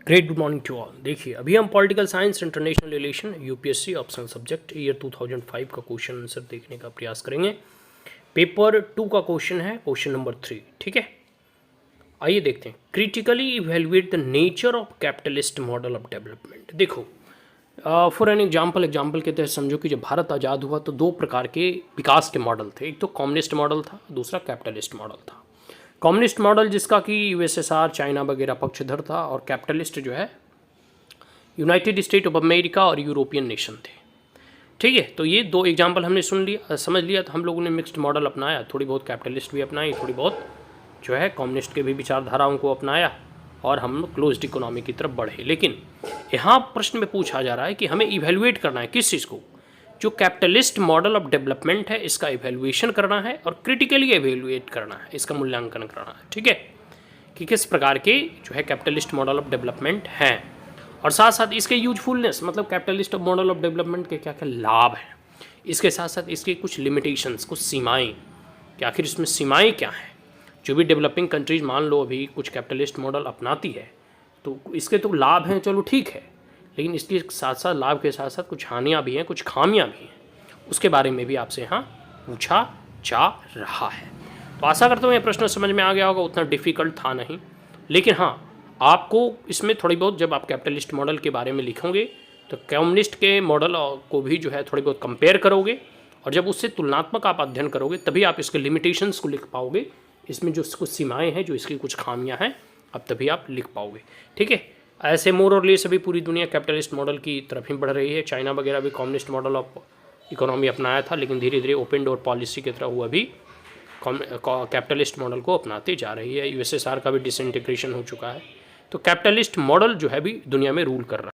Great good morning to all. देखिए अभी हम political science international relation UPSC optional subject year 2005 का question answer देखने का प्रयास करेंगे। पेपर 2 का क्वेश्चन है क्वेश्चन नंबर 3। ठीक है, आइए देखते हैं। Critically evaluate the nature of capitalist model of development. देखो फॉर एन एग्जाम्पल के तहत समझो कि जब भारत आज़ाद हुआ तो दो प्रकार के विकास के मॉडल थे। एक तो कम्युनिस्ट मॉडल था, दूसरा कैपिटलिस्ट मॉडल था। कम्युनिस्ट मॉडल जिसका कि यूएसएसआर, चाइना वगैरह पक्षधर था, और कैपिटलिस्ट जो है यूनाइटेड स्टेट ऑफ अमेरिका और यूरोपियन नेशन थे। ठीक है, तो ये दो एग्जाम्पल हमने सुन लिया, समझ लिया। तो हम लोगों ने मिक्स्ड मॉडल अपनाया, थोड़ी बहुत कैपिटलिस्ट भी अपनाई, थोड़ी बहुत जो है कम्युनिस्ट के भी विचारधाराओं को अपनाया, और हम क्लोज्ड इकोनॉमी की तरफ बढ़े। लेकिन यहाँ प्रश्न में पूछा जा रहा है कि हमें इवेल्युएट करना है किस चीज़ को, जो कैपिटलिस्ट मॉडल ऑफ डेवलपमेंट है इसका इवेल्युएशन करना है, और क्रिटिकली इवेल्युएट करना है, इसका मूल्यांकन करना है। ठीक है, कि किस प्रकार के जो है कैपिटलिस्ट मॉडल ऑफ डेवलपमेंट हैं, और साथ साथ इसके यूजफुलनेस, मतलब कैपिटलिस्ट मॉडल ऑफ डेवलपमेंट के क्या क्या लाभ हैं, इसके साथ साथ इसके कुछ लिमिटेशंस, कुछ सीमाएँ, कि आखिर इसमें सीमाएँ क्या हैं। जो भी डेवलपिंग कंट्रीज मान लो अभी कुछ कैपिटलिस्ट मॉडल अपनाती है, तो इसके तो लाभ हैं, चलो ठीक है, लेकिन इसके साथ साथ लाभ के साथ साथ कुछ हानियाँ भी हैं, कुछ खामियाँ भी हैं, उसके बारे में भी आपसे यहाँ पूछा जा रहा है। तो आशा करता हूँ ये प्रश्न समझ में आ गया होगा, उतना डिफ़िकल्ट था नहीं। लेकिन हाँ, आपको इसमें थोड़ी बहुत, जब आप कैपिटलिस्ट मॉडल के बारे में लिखोगे तो कम्युनिस्ट के मॉडल को भी जो है थोड़ी बहुत कंपेयर करोगे, और जब उससे तुलनात्मक आप अध्ययन करोगे तभी आप इसके लिमिटेशंस को लिख पाओगे। इसमें जो कुछ सीमाएँ हैं, जो इसकी कुछ खामियाँ हैं, अब तभी आप लिख पाओगे। ठीक है, ऐसे मोर और लेस अभी पूरी दुनिया कैपिटलिस्ट मॉडल की तरफ ही बढ़ रही है। चाइना वगैरह भी कम्युनिस्ट मॉडल ऑफ इकोनॉमी अपनाया था, लेकिन धीरे धीरे ओपन डोर पॉलिसी की तरफ वो अभी कैपिटलिस्ट मॉडल को अपनाती जा रही है। यूएसएसआर का भी डिसइंटीग्रेशन हो चुका है। तो कैपिटलिस्ट मॉडल जो है भी दुनिया में रूल कर रहा है।